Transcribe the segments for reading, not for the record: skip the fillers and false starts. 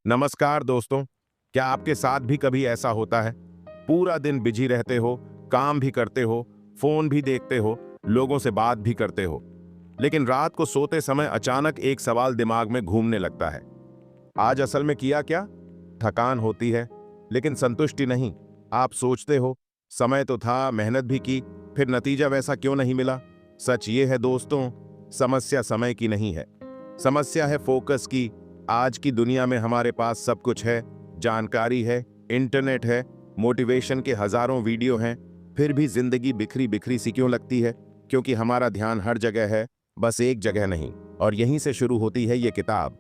नमस्कार दोस्तों। क्या आपके साथ भी कभी ऐसा होता है? पूरा दिन बिजी रहते हो, काम भी करते हो, फोन भी देखते हो, लोगों से बात भी करते हो, लेकिन रात को सोते समय अचानक एक सवाल दिमाग में घूमने लगता है। आज असल में किया क्या? थकान होती है, लेकिन संतुष्टि नहीं। आप सोचते हो, समय तो था, मेहनत भी की, फिर नतीजा वैसा क्यों नहीं मिला? सच ये है दोस्तों, समस्या समय की नहीं है, समस्या है फोकस की। आज की दुनिया में हमारे पास सब कुछ है, जानकारी है, इंटरनेट है, मोटिवेशन के हजारों वीडियो हैं, फिर भी जिंदगी बिखरी बिखरी सी क्यों लगती है? क्योंकि हमारा ध्यान हर जगह है, बस एक जगह नहीं। और यहीं से शुरू होती है ये किताब,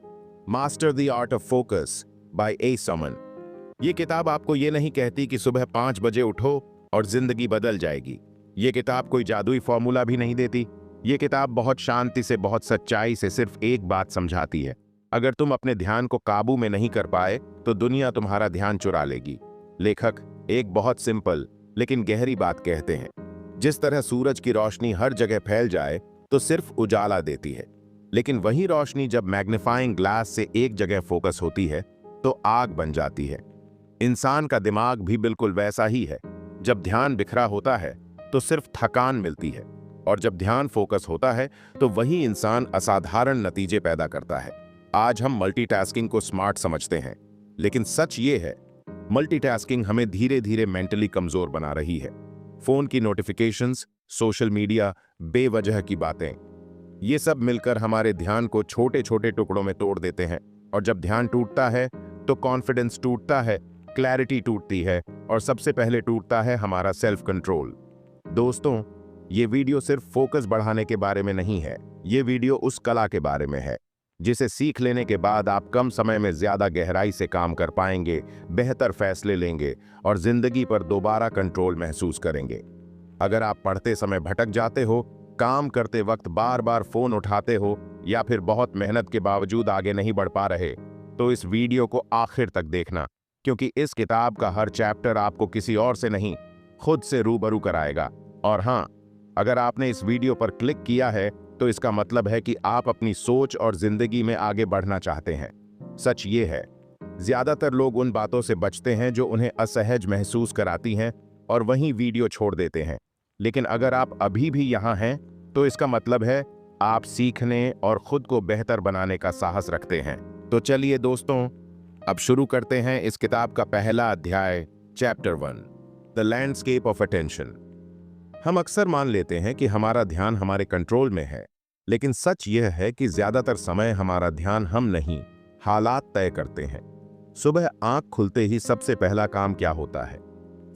master the art of focus by a समन। ये किताब आपको ये नहीं कहती कि सुबह 5 बजे उठो और जिंदगी बदल जाएगी। ये किताब कोई जादुई फॉर्मूला भी नहीं देती। ये किताब बहुत शांति से, बहुत सच्चाई से सिर्फ एक बात समझाती है, अगर तुम अपने ध्यान को काबू में नहीं कर पाए तो दुनिया तुम्हारा ध्यान चुरा लेगी। लेखक एक बहुत सिंपल लेकिन गहरी बात कहते हैं, जिस तरह सूरज की रोशनी हर जगह फैल जाए तो सिर्फ उजाला देती है, लेकिन वही रोशनी जब मैग्नीफाइंग ग्लास से एक जगह फोकस होती है तो आग बन जाती है। इंसान का दिमाग भी बिल्कुल वैसा ही है। जब ध्यान बिखरा होता है तो सिर्फ थकान मिलती है, और जब ध्यान फोकस होता है तो वही इंसान असाधारण नतीजे पैदा करता है। आज हम मल्टीटास्किंग को स्मार्ट समझते हैं, लेकिन सच ये है, मल्टीटास्किंग हमें धीरे धीरे मेंटली कमजोर बना रही है। फोन की नोटिफिकेशंस, सोशल मीडिया, बेवजह की बातें, ये सब मिलकर हमारे ध्यान को छोटे छोटे टुकड़ों में तोड़ देते हैं। और जब ध्यान टूटता है तो कॉन्फिडेंस टूटता है, क्लैरिटी टूटती है, और सबसे पहले टूटता है हमारा सेल्फ कंट्रोल। दोस्तों, ये वीडियो सिर्फ फोकस बढ़ाने के बारे में नहीं है, ये वीडियो उस कला के बारे में है जिसे सीख लेने के बाद आप कम समय में ज्यादा गहराई से काम कर पाएंगे, बेहतर फैसले लेंगे और जिंदगी पर दोबारा कंट्रोल महसूस करेंगे। अगर आप पढ़ते समय भटक जाते हो, काम करते वक्त बार बार फोन उठाते हो, या फिर बहुत मेहनत के बावजूद आगे नहीं बढ़ पा रहे, तो इस वीडियो को आखिर तक देखना, क्योंकि इस किताब का हर चैप्टर आपको किसी और से नहीं, खुद से रूबरू कराएगा। और हाँ, अगर आपने इस वीडियो पर क्लिक किया है तो इसका मतलब है कि आप अपनी सोच और जिंदगी में आगे बढ़ना चाहते हैं। सच ये है, ज्यादातर लोग उन बातों से बचते हैं जो उन्हें असहज महसूस कराती हैं और वहीं वीडियो छोड़ देते हैं। लेकिन अगर आप अभी भी यहाँ हैं तो इसका मतलब है आप सीखने और खुद को बेहतर बनाने का साहस रखते हैं। तो चलिए दोस्तों, अब शुरू करते हैं इस किताब का पहला अध्याय, chapter 1, the landscape of attention. हम अक्सर मान लेते हैं कि हमारा ध्यान हमारे कंट्रोल में है, लेकिन सच यह है कि ज्यादातर समय हमारा ध्यान हम नहीं, हालात तय करते हैं। सुबह आंख खुलते ही सबसे पहला काम क्या होता है?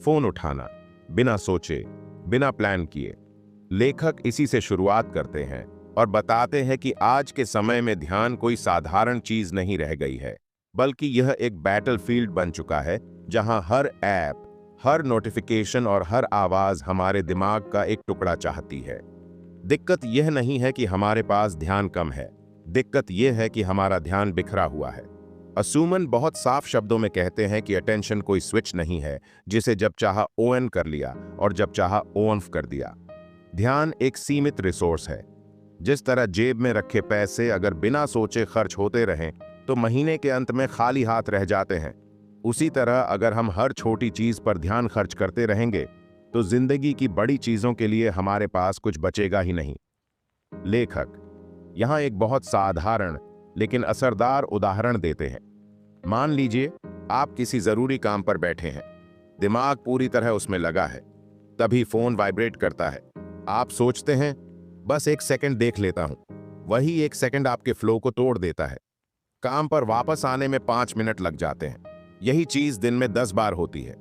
फोन उठाना, बिना सोचे, बिना प्लान किए। लेखक इसी से शुरुआत करते हैं और बताते हैं कि आज के समय में ध्यान कोई साधारण चीज नहीं रह गई है, बल्कि यह एक बैटलफील्ड बन चुका है, जहां हर ऐप, हर नोटिफिकेशन और हर आवाज हमारे दिमाग का एक टुकड़ा चाहती है। दिक्कत यह नहीं है कि हमारे पास ध्यान कम है, दिक्कत यह है कि हमारा ध्यान बिखरा हुआ है। असुमन बहुत साफ शब्दों में कहते हैं कि अटेंशन कोई स्विच नहीं है जिसे जब चाहा ऑन कर लिया और जब चाहा ऑफ कर दिया। ध्यान एक सीमित रिसोर्स है। जिस तरह जेब में रखे पैसे अगर बिना सोचे खर्च होते रहें तो महीने के अंत में खाली हाथ रह जाते हैं, उसी तरह अगर हम हर छोटी चीज पर ध्यान खर्च करते रहेंगे तो जिंदगी की बड़ी चीजों के लिए हमारे पास कुछ बचेगा ही नहीं। लेखक यहां एक बहुत साधारण लेकिन असरदार उदाहरण देते हैं। मान लीजिए आप किसी जरूरी काम पर बैठे हैं, दिमाग पूरी तरह उसमें लगा है, तभी फोन वाइब्रेट करता है। आप सोचते हैं बस एक सेकंड देख लेता हूं, वही एक सेकंड आपके फ्लो को तोड़ देता है। काम पर वापस आने में 5 मिनट लग जाते हैं। यही चीज दिन में 10 बार होती है,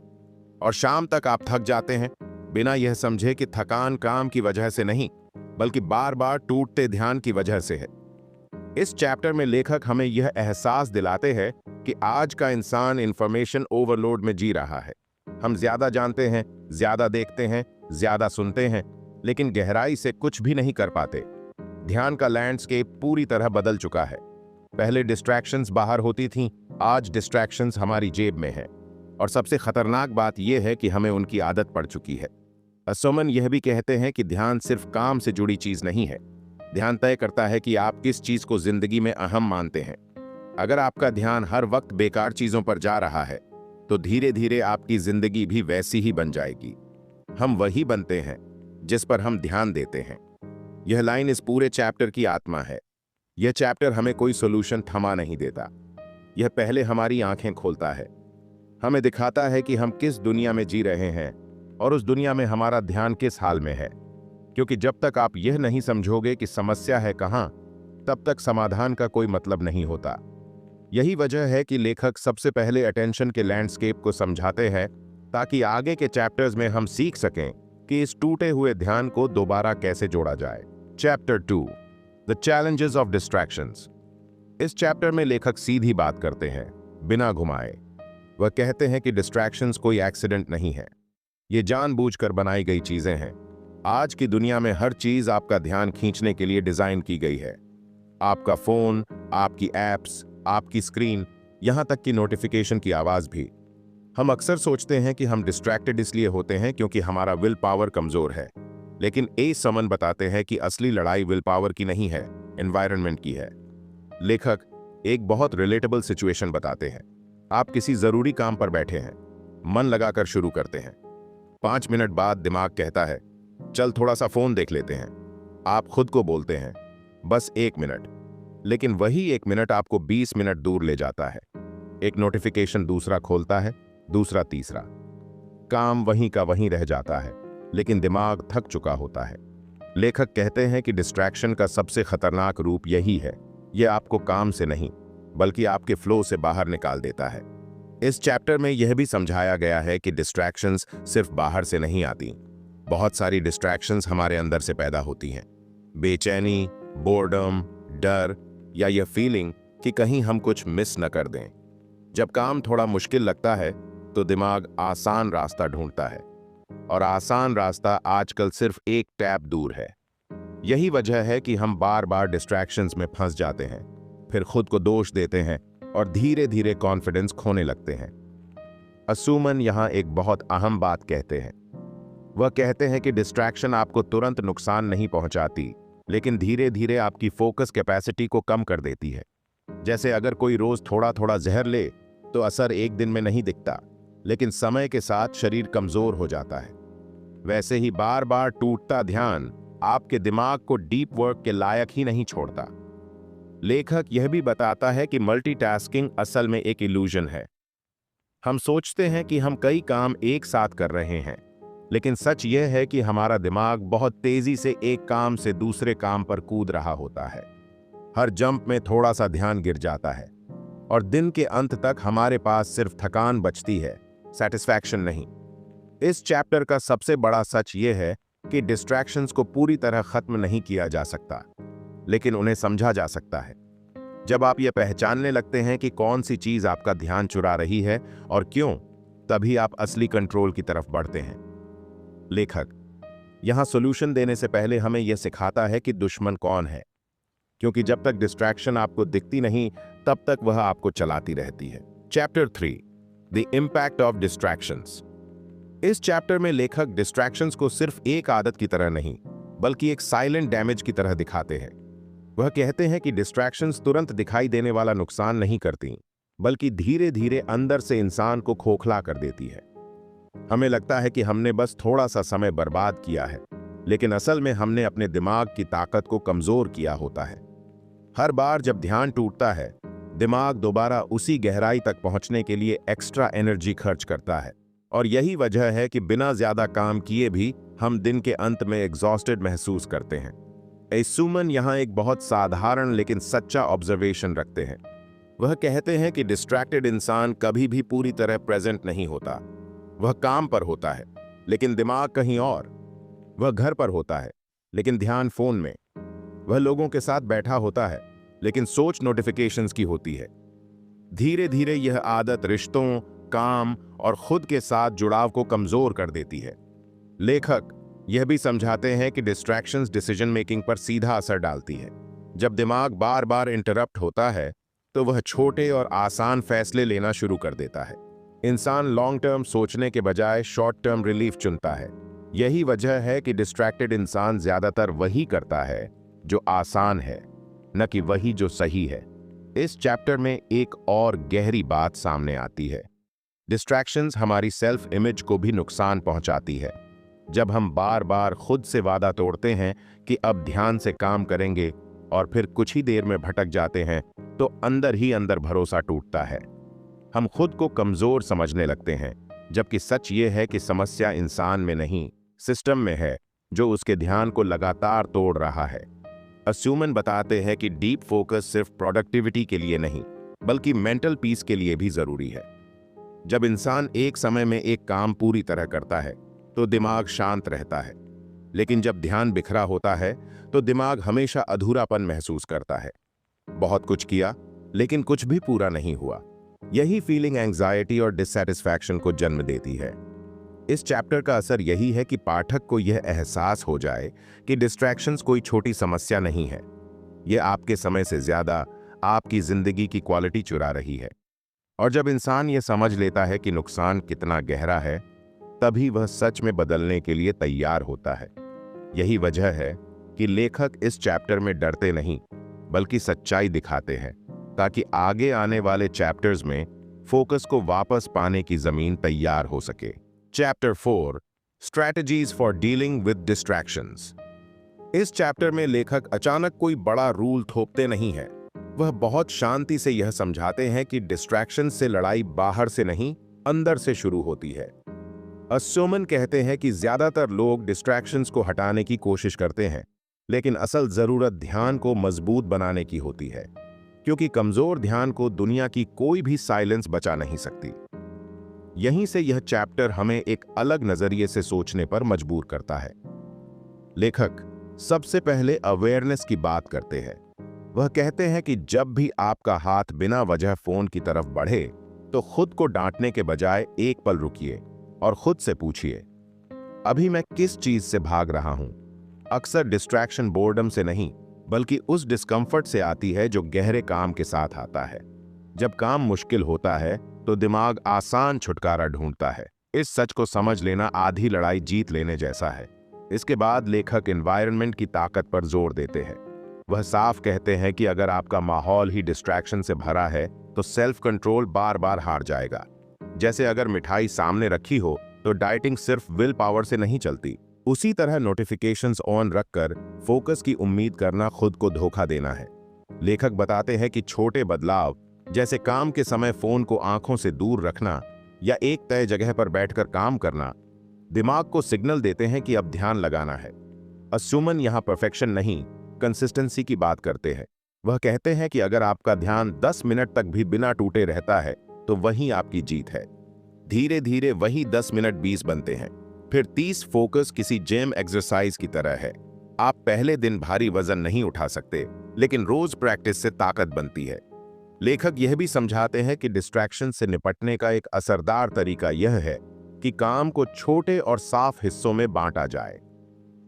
और शाम तक आप थक जाते हैं, बिना यह समझे कि थकान काम की वजह से नहीं, बल्कि बार बार टूटते ध्यान की वजह से है। इस चैप्टर में लेखक हमें यह एहसास दिलाते हैं कि आज का इंसान इंफॉर्मेशन ओवरलोड में जी रहा है। हम ज्यादा जानते हैं, ज्यादा देखते हैं, ज्यादा सुनते हैं, लेकिन गहराई से कुछ भी नहीं कर पाते। ध्यान का लैंडस्केप पूरी तरह बदल चुका है। पहले डिस्ट्रैक्शंस बाहर होती थीं, आज डिस्ट्रैक्शंस हमारी जेब में हैं। और सबसे खतरनाक बात यह है कि हमें उनकी आदत पड़ चुकी है। असुमन यह भी कहते हैं कि ध्यान सिर्फ काम से जुड़ी चीज नहीं है। ध्यान तय करता है कि आप किस चीज को जिंदगी में अहम मानते हैं। अगर आपका ध्यान हर वक्त बेकार चीजों पर जा रहा है तो धीरे धीरे आपकी जिंदगी भी वैसी ही बन जाएगी। हम वही बनते हैं जिस पर हम ध्यान देते हैं। यह लाइन इस पूरे चैप्टर की आत्मा है। यह चैप्टर हमें कोई सोल्यूशन थमा नहीं देता। यह पहले हमारी आंखें खोलता है, हमें दिखाता है कि हम किस दुनिया में जी रहे हैं और उस दुनिया में हमारा ध्यान किस हाल में है। क्योंकि जब तक आप यह नहीं समझोगे कि समस्या है कहां, तब तक समाधान का कोई मतलब नहीं होता। यही वजह है कि लेखक सबसे पहले अटेंशन के लैंडस्केप को समझाते हैं, ताकि आगे के चैप्टर्स में हम सीख सकें कि इस टूटे हुए ध्यान को दोबारा कैसे जोड़ा जाए। Chapter 2, the challenges of distractions. इस चैप्टर में लेखक सीधी बात करते हैं, बिना घुमाए। वह कहते हैं कि डिस्ट्रैक्शंस कोई एक्सीडेंट नहीं है, ये जानबूझकर बनाई गई चीजें हैं। आज की दुनिया में हर चीज आपका ध्यान खींचने के लिए डिजाइन की गई है। आपका फोन, आपकी एप्स, आपकी स्क्रीन, यहां तक कि नोटिफिकेशन की आवाज भी। हम अक्सर सोचते हैं कि हम डिस्ट्रैक्टेड इसलिए होते हैं क्योंकि हमारा विल पावर कमजोर है, लेकिन ए समन बताते हैं कि असली लड़ाई विल पावर की नहीं है, एनवायरनमेंट की है। लेखक एक बहुत रिलेटेबल सिचुएशन बताते हैं। आप किसी जरूरी काम पर बैठे हैं, मन लगाकर शुरू करते हैं। 5 मिनट बाद दिमाग कहता है, चल थोड़ा सा फोन देख लेते हैं। आप खुद को बोलते हैं, बस 1 मिनट। लेकिन वही 1 मिनट आपको 20 मिनट दूर ले जाता है। एक नोटिफिकेशन दूसरा खोलता है, दूसरा तीसरा। काम वहीं का वहीं रह जाता है, लेकिन दिमाग थक चुका होता है। लेखक कहते हैं कि डिस्ट्रैक्शन का सबसे खतरनाक रूप यही है। यह आपको काम से नहीं, बल्कि आपके फ्लो से बाहर निकाल देता है। इस चैप्टर में यह भी समझाया गया है कि डिस्ट्रैक्शंस सिर्फ बाहर से नहीं आती। बहुत सारी डिस्ट्रैक्शंस हमारे अंदर से पैदा होती हैं। बेचैनी, बोर्डम, डर या यह फीलिंग कि कहीं हम कुछ मिस न कर दें। जब काम थोड़ा मुश्किल लगता है तो दिमाग आसान रास्ता ढूंढता है, और आसान रास्ता आजकल सिर्फ एक टैप दूर है। यही वजह है कि हम बार बार डिस्ट्रैक्शंस में फंस जाते हैं, फिर खुद को दोष देते हैं और धीरे धीरे कॉन्फिडेंस खोने लगते हैं। असुमन यहां एक बहुत अहम बात कहते हैं। वह कहते हैं कि डिस्ट्रैक्शन आपको तुरंत नुकसान नहीं पहुंचाती, लेकिन धीरे धीरे आपकी फोकस कैपेसिटी को कम कर देती है। जैसे अगर कोई रोज थोड़ा थोड़ा जहर ले तो असर एक दिन में नहीं दिखता, लेकिन समय के साथ शरीर कमजोर हो जाता है। वैसे ही बार बार टूटता ध्यान आपके दिमाग को डीप वर्क के लायक ही नहीं छोड़ता। लेखक यह भी बताता है कि मल्टीटास्किंग असल में एक इल्यूजन है। हम सोचते हैं कि हम कई काम एक साथ कर रहे हैं, लेकिन सच यह है कि हमारा दिमाग बहुत तेजी से एक काम से दूसरे काम पर कूद रहा होता है। हर जंप में थोड़ा सा ध्यान गिर जाता है, और दिन के अंत तक हमारे पास सिर्फ थकान बचती है, सेटिस्फैक्शन नहीं। इस चैप्टर का सबसे बड़ा सच यह है कि डिस्ट्रैक्शंस को पूरी तरह खत्म नहीं किया जा सकता, लेकिन उन्हें समझा जा सकता है। जब आप यह पहचानने लगते हैं कि कौन सी चीज आपका ध्यान चुरा रही है और क्यों, तभी आप असली कंट्रोल की तरफ बढ़ते हैं। लेखक यहां सॉल्यूशन देने से पहले हमें यह सिखाता है कि दुश्मन कौन है, क्योंकि जब तक डिस्ट्रैक्शन आपको दिखती नहीं, तब तक वह आपको चलाती रहती है। Chapter 3, the impact of distractions. इस चैप्टर में लेखक डिस्ट्रैक्शंस को सिर्फ एक आदत की तरह नहीं, बल्कि एक साइलेंट डैमेज की तरह दिखाते हैं। वह कहते हैं कि डिस्ट्रैक्शंस तुरंत दिखाई देने वाला नुकसान नहीं करती, बल्कि धीरे धीरे अंदर से इंसान को खोखला कर देती है। हमें लगता है कि हमने बस थोड़ा सा समय बर्बाद किया है, लेकिन असल में हमने अपने दिमाग की ताकत को कमजोर किया होता है। हर बार जब ध्यान टूटता है, दिमाग दोबारा उसी गहराई तक पहुंचने के लिए एक्स्ट्रा एनर्जी खर्च करता है, और यही वजह है कि बिना ज्यादा काम किए भी हम दिन के अंत में एग्जॉस्टेड महसूस करते हैं। असुमन यहां एक बहुत साधारण लेकिन सच्चा ऑब्जर्वेशन रखते हैं। वह कहते हैं कि डिस्ट्रैक्टेड इंसान कभी भी पूरी तरह प्रेजेंट नहीं होता। वह काम पर होता है, लेकिन दिमाग कहीं और। वह घर पर होता है, लेकिन ध्यान फोन में। वह लोगों के साथ बैठा होता है, लेकिन सोच नोटिफिकेशंस की होती है। धीरे धीरे यह आदत रिश्तों, काम और खुद के साथ जुड़ाव को कमजोर कर देती है। लेखक यह भी समझाते हैं कि डिस्ट्रैक्शंस डिसीजन मेकिंग पर सीधा असर डालती है। जब दिमाग बार बार इंटरप्ट होता है, तो वह छोटे और आसान फैसले लेना शुरू कर देता है। इंसान लॉन्ग टर्म सोचने के बजाय शॉर्ट टर्म रिलीफ चुनता है। यही वजह है कि डिस्ट्रैक्टेड इंसान ज्यादातर वही करता है जो आसान है, न कि वही जो सही है। इस चैप्टर में एक और गहरी बात सामने आती है। डिस्ट्रैक्शंस हमारी सेल्फ इमेज को भी नुकसान पहुंचाती है। जब हम बार बार खुद से वादा तोड़ते हैं कि अब ध्यान से काम करेंगे और फिर कुछ ही देर में भटक जाते हैं, तो अंदर ही अंदर भरोसा टूटता है। हम खुद को कमजोर समझने लगते हैं, जबकि सच ये है कि समस्या इंसान में नहीं, सिस्टम में है, जो उसके ध्यान को लगातार तोड़ रहा है। अस्यूमन बताते हैं कि डीप फोकस सिर्फ प्रोडक्टिविटी के लिए नहीं, बल्कि मेंटल पीस के लिए भी जरूरी है। जब इंसान एक समय में एक काम पूरी तरह करता है तो दिमाग शांत रहता है, लेकिन जब ध्यान बिखरा होता है तो दिमाग हमेशा अधूरापन महसूस करता है। बहुत कुछ किया लेकिन कुछ भी पूरा नहीं हुआ। यही फीलिंग एंग्जायटी और डिससैटिस्फैक्शन को जन्म देती है। इस चैप्टर का असर यही है कि पाठक को यह एहसास हो जाए कि डिस्ट्रैक्शंस कोई छोटी समस्या नहीं है। यह आपके समय से ज्यादा आपकी जिंदगी की क्वालिटी चुरा रही है। और जब इंसान यह समझ लेता है कि नुकसान कितना गहरा है, तभी वह सच में बदलने के लिए तैयार होता है। यही वजह है कि लेखक इस चैप्टर में डरते नहीं, बल्कि सच्चाई दिखाते हैं, ताकि आगे आने वाले चैप्टर्स में फोकस को वापस पाने की जमीन तैयार हो सके। Chapter 4 strategies for dealing with distractions. इस चैप्टर में लेखक अचानक कोई बड़ा रूल थोपते नहीं है। वह बहुत शांति से यह समझाते हैं कि डिस्ट्रैक्शन से लड़ाई बाहर से नहीं, अंदर से शुरू होती है। अस्योमन कहते हैं कि ज्यादातर लोग डिस्ट्रैक्शंस को हटाने की कोशिश करते हैं, लेकिन असल जरूरत ध्यान को मजबूत बनाने की होती है, क्योंकि कमजोर ध्यान को दुनिया की कोई भी साइलेंस बचा नहीं सकती। यहीं से यह चैप्टर हमें एक अलग नजरिए से सोचने पर मजबूर करता है। लेखक सबसे पहले अवेयरनेस की बात करते हैं। वह कहते हैं कि जब भी आपका हाथ बिना वजह फोन की तरफ बढ़े, तो खुद को डांटने के बजाय एक पल रुकिए और खुद से पूछिए, अभी मैं किस चीज से भाग रहा हूं? अक्सर डिस्ट्रैक्शन बोर्डम से नहीं, बल्कि उस डिस्कंफर्ट से आती है जो गहरे काम के साथ आता है। जब काम मुश्किल होता है तो दिमाग आसान छुटकारा ढूंढता है। इस सच को समझ लेना आधी लड़ाई जीत लेने जैसा है। इसके बाद लेखक एनवायरनमेंट की ताकत पर जोर देते हैं। वह साफ कहते हैं कि अगर आपका माहौल ही डिस्ट्रैक्शन से भरा है तो सेल्फ कंट्रोल बार बार हार जाएगा। जैसे अगर मिठाई सामने रखी हो तो डाइटिंग सिर्फ विल पावर से नहीं चलती। उसी तरह नोटिफिकेशंस ऑन रखकर फोकस की उम्मीद करना खुद को धोखा देना है। लेखक बताते हैं कि छोटे बदलाव, जैसे काम के समय फोन को आंखों से दूर रखना या एक तय जगह पर बैठकर काम करना, दिमाग को सिग्नल देते हैं कि अब ध्यान लगाना है। अस्यूमन यहां परफेक्शन नहीं, कंसिस्टेंसी की बात करते हैं। वह कहते हैं कि अगर आपका ध्यान 10 मिनट तक भी बिना टूटे रहता है तो वही आपकी जीत है। धीरे धीरे वही 10 मिनट 20 बनते हैं, फिर 30। फोकस किसी जिम एक्सरसाइज की तरह है। आप पहले दिन भारी वजन नहीं उठा सकते, लेकिन रोज प्रैक्टिस से ताकत बनती है। लेखक यह भी समझाते हैं कि डिस्ट्रैक्शन से निपटने का एक असरदार तरीका यह है कि काम को छोटे और साफ हिस्सों में बांटा जाए।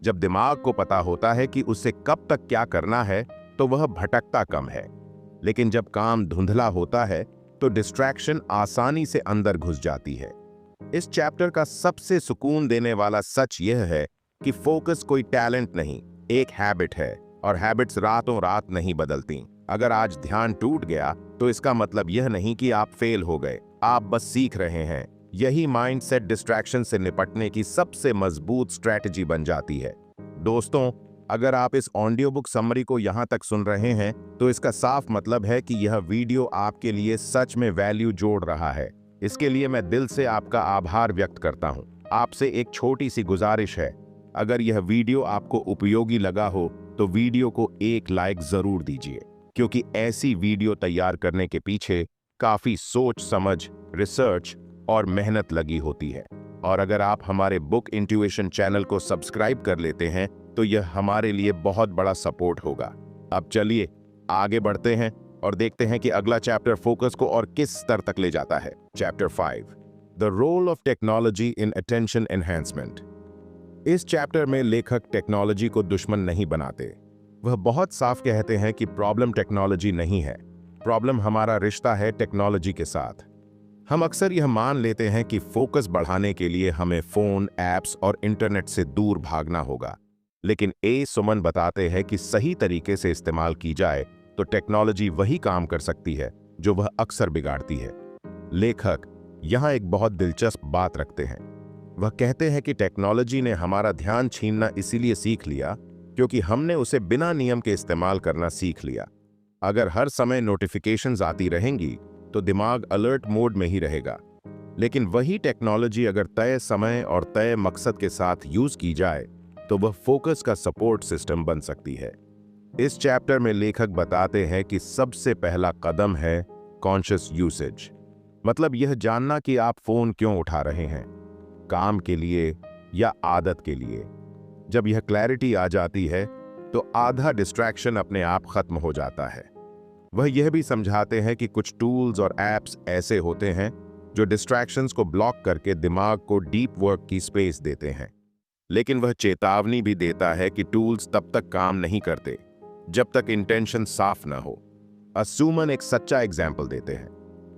जब दिमाग को पता होता है कि उसे कब तक क्या करना है, तो वह भटकता कम है। लेकिन जब काम धुंधला होता है तो डिस्ट्रैक्शन आसानी से अंदर घुस जाती है। इस चैप्टर का सबसे सुकून देने वाला सच यह है कि फोकस कोई टैलेंट नहीं, एक हैबिट है, और हैबिट्स रातों रात नहीं बदलती। अगर आज ध्यान टूट गया तो इसका मतलब यह नहीं कि आप फेल हो गए, आप बस सीख रहे हैं। यही माइंडसेट डिस्ट्रैक्शन से निपटने की सबसे मजबूत स्ट्रैटेजी बन जाती है। दोस्तों, अगर आप इस ऑडियो बुक समरी को यहाँ तक सुन रहे हैं तो इसका साफ मतलब है कि यह वीडियो आपके लिए सच में वैल्यू जोड़ रहा है। इसके लिए मैं दिल से आपका आभार व्यक्त करता हूँ। आपसे एक छोटी सी गुजारिश है, अगर यह वीडियो आपको उपयोगी लगा हो तो वीडियो को एक लाइक जरूर दीजिए, क्योंकि ऐसी वीडियो तैयार करने के पीछे काफी सोच समझ, रिसर्च और मेहनत लगी होती है। और अगर आप हमारे बुक इंट्यूशन चैनल को सब्सक्राइब कर लेते हैं तो यह हमारे लिए बहुत बड़ा सपोर्ट होगा। अब चलिए आगे बढ़ते हैं और देखते हैं कि अगला चैप्टर फोकस को और किस स्तर तक ले जाता है। Chapter 5 the role of technology in attention enhancement. इस चैप्टर में लेखक टेक्नोलॉजी को दुश्मन नहीं बनाते। वह बहुत साफ कहते हैं कि प्रॉब्लम टेक्नोलॉजी नहीं है, प्रॉब्लम हमारा रिश्ता है टेक्नोलॉजी के साथ। हम अक्सर यह मान लेते हैं कि फोकस बढ़ाने के लिए हमें फोन, ऐप्स और इंटरनेट से दूर भागना होगा, लेकिन ए सुमन बताते हैं कि सही तरीके से इस्तेमाल की जाए तो टेक्नोलॉजी वही काम कर सकती है जो वह अक्सर बिगाड़ती है। लेखक यहाँ एक बहुत दिलचस्प बात रखते हैं। वह कहते हैं कि टेक्नोलॉजी ने हमारा ध्यान छीनना इसीलिए सीख लिया क्योंकि हमने उसे बिना नियम के इस्तेमाल करना सीख लिया। अगर हर समय नोटिफिकेशंस आती रहेंगी तो दिमाग अलर्ट मोड में ही रहेगा। लेकिन वही टेक्नोलॉजी अगर तय समय और तय मकसद के साथ यूज की जाए तो वह फोकस का सपोर्ट सिस्टम बन सकती है। इस चैप्टर में लेखक बताते हैं कि सबसे पहला कदम है कॉन्शियस यूसेज, मतलब यह जानना कि आप फोन क्यों उठा रहे हैं, काम के लिए या आदत के लिए। जब यह क्लैरिटी आ जाती है तो आधा डिस्ट्रैक्शन अपने आप खत्म हो जाता है। वह यह भी समझाते हैं कि कुछ टूल्स और एप्स ऐसे होते हैं जो डिस्ट्रैक्शंस को ब्लॉक करके दिमाग को डीप वर्क की स्पेस देते हैं। लेकिन वह चेतावनी भी देता है कि टूल्स तब तक काम नहीं करते जब तक इंटेंशन साफ ना हो। असुमन एक सच्चा एग्जाम्पल देते हैं।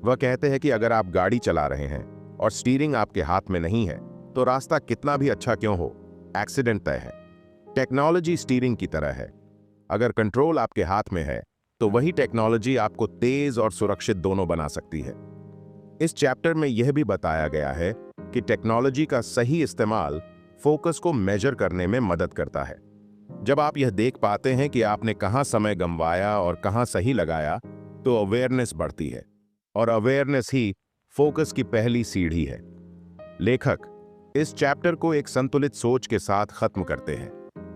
वह कहते हैं कि अगर आप गाड़ी चला रहे हैं और स्टीयरिंग आपके हाथ में नहीं है तो रास्ता कितना भी अच्छा क्यों हो, एक्सीडेंट तय है। टेक्नोलॉजी स्टीयरिंग की तरह है। अगर कंट्रोल आपके हाथ में है तो वही टेक्नोलॉजी आपको तेज और सुरक्षित दोनों बना सकती है। इस चैप्टर में यह भी बताया गया है कि टेक्नोलॉजी का सही इस्तेमाल फोकस को मेजर करने में मदद करता है। जब आप यह देख पाते हैं कि आपने कहां समय गंवाया और कहां सही लगाया तो अवेयरनेस बढ़ती है, और अवेयरनेस ही फोकस की पहली सीढ़ी है। लेखक इस चैप्टर को एक संतुलित सोच के साथ खत्म करते हैं।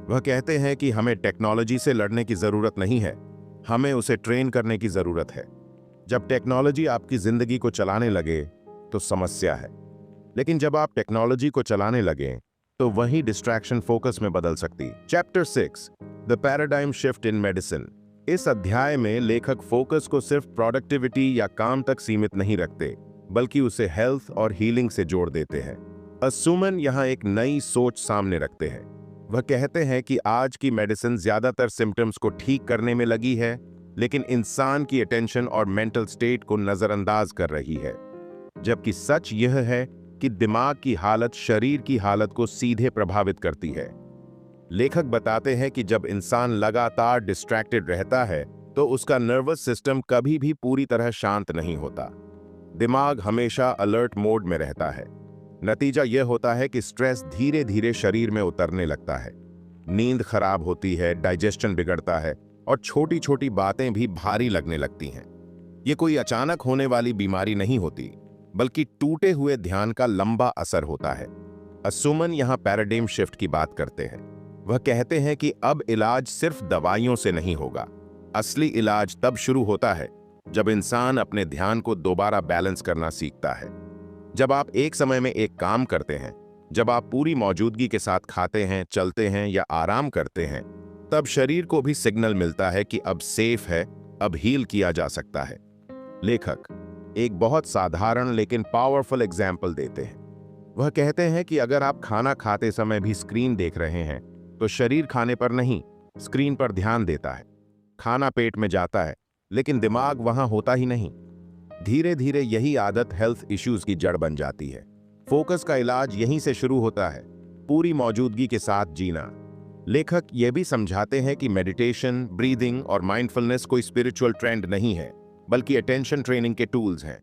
वह कहते हैं कि हमें टेक्नोलॉजी से लड़ने की जरूरत नहीं है, हमें उसे ट्रेन करने की जरूरत है। जब टेक्नोलॉजी आपकी जिंदगी को चलाने लगे तो समस्या है, लेकिन जब आप टेक्नोलॉजी को चलाने लगे तो वही डिस्ट्रैक्शन फोकस में बदल सकती। Chapter 6 the paradigm shift in medicine. इस अध्याय में लेखक फोकस को सिर्फ प्रोडक्टिविटी या काम तक सीमित नहीं रखते, बल्कि उसे हेल्थ और हीलिंग से जोड़ देते हैं। असुमन यहाँ एक नई सोच सामने रखते हैं। वह कहते हैं कि आज की मेडिसिन ज्यादातर सिम्टम्स को ठीक करने में लगी है, लेकिन इंसान की अटेंशन और मेंटल स्टेट को नजरअंदाज कर रही है। जबकि सच यह है कि दिमाग की हालत शरीर की हालत को सीधे प्रभावित करती है। लेखक बताते हैं कि जब इंसान लगातार डिस्ट्रैक्टेड रहता है तो उसका नर्वस सिस्टम कभी भी पूरी तरह शांत नहीं होता। दिमाग हमेशा अलर्ट मोड में रहता है। नतीजा यह होता है कि स्ट्रेस धीरे धीरे शरीर में उतरने लगता है, नींद खराब होती है, डाइजेशन बिगड़ता है और छोटी छोटी बातें भी भारी लगने लगती हैं। ये कोई अचानक होने वाली बीमारी नहीं होती, बल्कि टूटे हुए ध्यान का लंबा असर होता है। असुमन यहाँ पैराडाइम शिफ्ट की बात करते हैं। वह कहते हैं कि अब इलाज सिर्फ दवाइयों से नहीं होगा। असली इलाज तब शुरू होता है जब इंसान अपने ध्यान को दोबारा बैलेंस करना सीखता है। जब आप एक समय में एक काम करते हैं, जब आप पूरी मौजूदगी के साथ खाते हैं, चलते हैं या आराम करते हैं, तब शरीर को भी सिग्नल मिलता है कि अब सेफ है, अब हील किया जा सकता है। लेखक एक बहुत साधारण लेकिन पावरफुल एग्जाम्पल देते हैं। वह कहते हैं कि अगर आप खाना खाते समय भी स्क्रीन देख रहे हैं तो शरीर खाने पर नहीं, स्क्रीन पर ध्यान देता है। खाना पेट में जाता है लेकिन दिमाग वहां होता ही नहीं। धीरे धीरे यही आदत हेल्थ इश्यूज की जड़ बन जाती है। फोकस का इलाज यहीं से शुरू होता है, पूरी मौजूदगी के साथ जीना। लेखक यह भी समझाते हैं कि मेडिटेशन, ब्रीदिंग और माइंडफुलनेस कोई स्पिरिचुअल ट्रेंड नहीं है, बल्कि अटेंशन ट्रेनिंग के टूल्स हैं।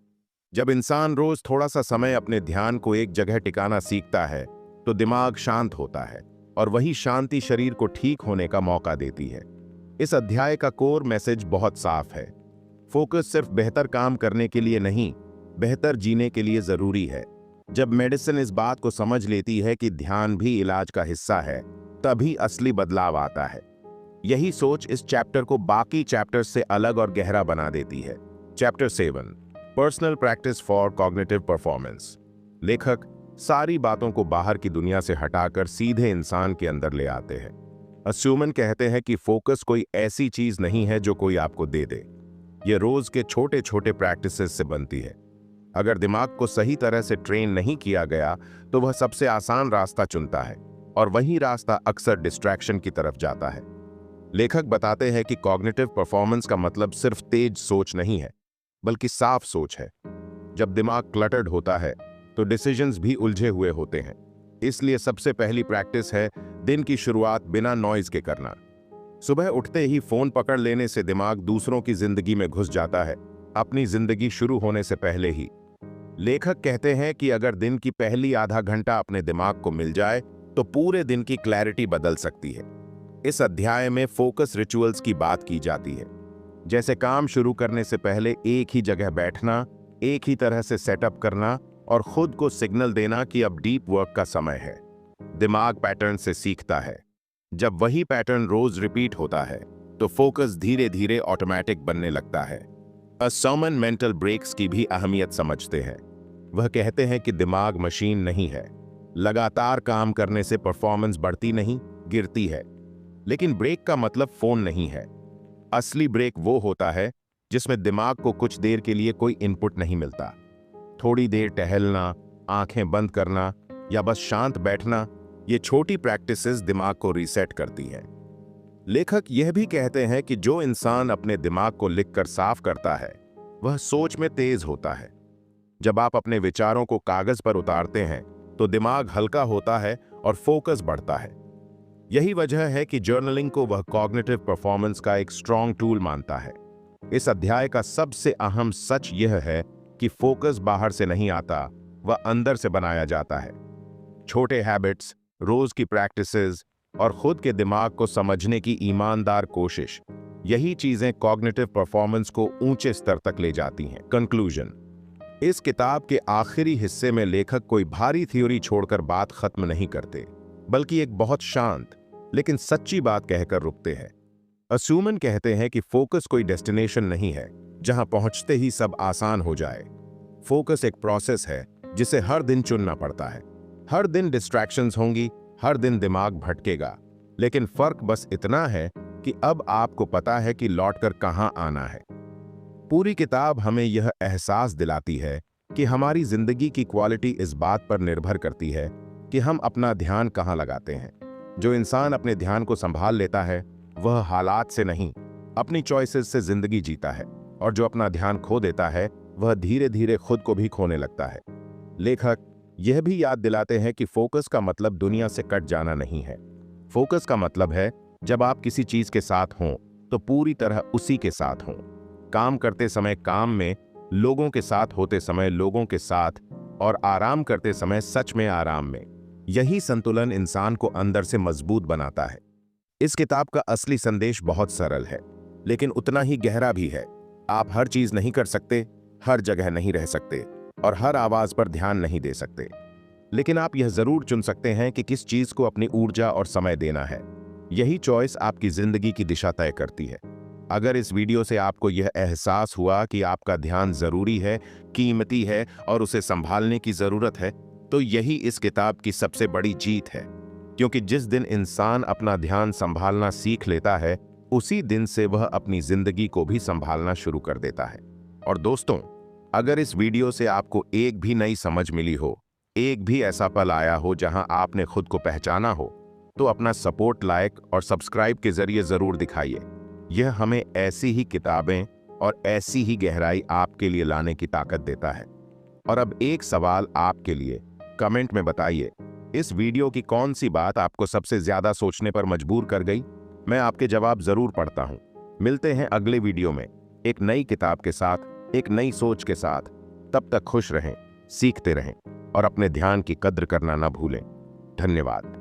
जब इंसान रोज थोड़ा सा समय अपने ध्यान को एक जगह टिकाना सीखता है तो दिमाग शांत होता है, और वही शांति शरीर को ठीक होने का मौका देती है। इस अध्याय का कोर मैसेज बहुत साफ है। फोकस सिर्फ बेहतर काम करने के लिए नहीं, बेहतर जीने के लिए जरूरी है। जब मेडिसिन इस बात को समझ लेती है कि ध्यान भी इलाज का हिस्सा है, तभी असली बदलाव आता है। यही सोच इस चैप्टर को बाकी चैप्टर्स से अलग और गहरा बना देती है। Chapter 7 personal practice for cognitive performance. लेखक सारी बातों को बाहर की दुनिया से हटाकर सीधे इंसान के अंदर ले आते हैं। असुमन कहते हैं कि फोकस कोई ऐसी चीज नहीं है जो कोई आपको दे दे, ये रोज के छोटे छोटे प्रैक्टिसेस से बनती है। अगर दिमाग को सही तरह से ट्रेन नहीं किया गया तो वह सबसे आसान रास्ता चुनता है, और वही रास्ता अक्सर डिस्ट्रैक्शन की तरफ जाता है। लेखक बताते हैं कि कॉग्निटिव परफॉर्मेंस का मतलब सिर्फ तेज सोच नहीं है, बल्कि साफ सोच है। जब दिमाग क्लटर्ड होता है तो डिसीजंस भी उलझे हुए होते हैं। इसलिए सबसे पहली प्रैक्टिस है दिन की शुरुआत बिना नॉइज के करना। सुबह उठते ही फोन पकड़ लेने से दिमाग दूसरों की जिंदगी में घुस जाता है, अपनी जिंदगी शुरू होने से पहले ही। लेखक कहते हैं कि अगर दिन की पहली आधा घंटा अपने दिमाग को मिल जाए तो पूरे दिन की क्लैरिटी बदल सकती है। इस अध्याय में फोकस रिचुअल्स की बात की जाती है, जैसे काम शुरू करने से पहले एक ही जगह बैठना, एक ही तरह से सेटअप करना और खुद को सिग्नल देना कि अब डीप वर्क का समय है। दिमाग पैटर्न से सीखता है। जब वही पैटर्न रोज रिपीट होता है तो फोकस धीरे धीरे ऑटोमेटिक बनने लगता है। असमन मेंटल ब्रेक्स की भी अहमियत समझते हैं। वह कहते हैं कि दिमाग मशीन नहीं है। लगातार काम करने से परफॉर्मेंस बढ़ती नहीं, गिरती है। लेकिन ब्रेक का मतलब फोन नहीं है। असली ब्रेक वो होता है जिसमें दिमाग को कुछ देर के लिए कोई इनपुट नहीं मिलता। थोड़ी देर टहलना, आंखें बंद करना या बस शांत बैठना, ये छोटी प्रैक्टिसेस दिमाग को रीसेट करती हैं। लेखक यह भी कहते हैं कि जो इंसान अपने दिमाग को लिखकर साफ करता है वह सोच में तेज होता है। जब आप अपने विचारों को कागज पर उतारते हैं तो दिमाग हल्का होता है और फोकस बढ़ता है। यही वजह है कि जर्नलिंग को वह कॉग्निटिव परफॉर्मेंस का एक स्ट्रॉन्ग टूल मानता है। इस अध्याय का सबसे अहम सच यह है कि फोकस बाहर से नहीं आता, वह अंदर से बनाया जाता है। छोटे हैबिट्स, रोज की प्रैक्टिसेस और खुद के दिमाग को समझने की ईमानदार कोशिश, यही चीजें कॉग्निटिव परफॉर्मेंस को ऊंचे स्तर तक ले जाती हैं। कंक्लूजन। इस किताब के आखिरी हिस्से में लेखक कोई भारी थ्योरी छोड़कर बात खत्म नहीं करते, बल्कि एक बहुत शांत लेकिन सच्ची बात कहकर रुकते हैं। असूमन कहते हैं कि फोकस कोई डेस्टिनेशन नहीं है जहां पहुंचते ही सब आसान हो जाए। फोकस एक प्रोसेस है जिसे हर दिन चुनना पड़ता है। हर दिन डिस्ट्रैक्शंस होंगी, हर दिन दिमाग भटकेगा, लेकिन फर्क बस इतना है कि अब आपको पता है कि लौटकर कहां आना है। पूरी किताब हमें यह एहसास दिलाती है कि हमारी जिंदगी की क्वालिटी इस बात पर निर्भर करती है कि हम अपना ध्यान कहां लगाते हैं। जो इंसान अपने ध्यान को संभाल लेता है वह हालात से नहीं, अपनी चॉइसेस से जिंदगी जीता है, और जो अपना ध्यान खो देता है वह धीरे धीरे खुद को भी खोने लगता है। लेखक यह भी याद दिलाते हैं कि फोकस का मतलब दुनिया से कट जाना नहीं है। फोकस का मतलब है जब आप किसी चीज के साथ हों तो पूरी तरह उसी के साथ हों। काम करते समय काम में, लोगों के साथ होते समय लोगों के साथ, और आराम करते समय सच में आराम में। यही संतुलन इंसान को अंदर से मजबूत बनाता है। इस किताब का असली संदेश बहुत सरल है, लेकिन उतना ही गहरा भी है। आप हर चीज नहीं कर सकते, हर जगह नहीं रह सकते और हर आवाज पर ध्यान नहीं दे सकते, लेकिन आप यह जरूर चुन सकते हैं कि किस चीज को अपनी ऊर्जा और समय देना है। यही चॉइस आपकी जिंदगी की दिशा तय करती है। अगर इस वीडियो से आपको यह एहसास हुआ कि आपका ध्यान जरूरी है, कीमती है और उसे संभालने की जरूरत है, तो यही इस किताब की सबसे बड़ी जीत है। क्योंकि जिस दिन इंसान अपना ध्यान संभालना सीख लेता है, उसी दिन से वह अपनी जिंदगी को भी संभालना शुरू कर देता है। और दोस्तों, अगर इस वीडियो से आपको एक भी नई समझ मिली हो, एक भी ऐसा पल आया हो जहां आपने खुद को पहचाना हो, तो अपना सपोर्ट लाइक और सब्सक्राइब के जरिए जरूर दिखाइए। यह हमें ऐसी ही किताबें और ऐसी ही गहराई आपके लिए लाने की ताकत देता है। और अब एक सवाल आपके लिए, कमेंट में बताइए, इस वीडियो की कौन सी बात आपको सबसे ज्यादा सोचने पर मजबूर कर गई? मैं आपके जवाब जरूर पढ़ता हूं। मिलते हैं अगले वीडियो में एक नई किताब के साथ, एक नई सोच के साथ। तब तक खुश रहें, सीखते रहें और अपने ध्यान की कद्र करना ना भूलें। धन्यवाद।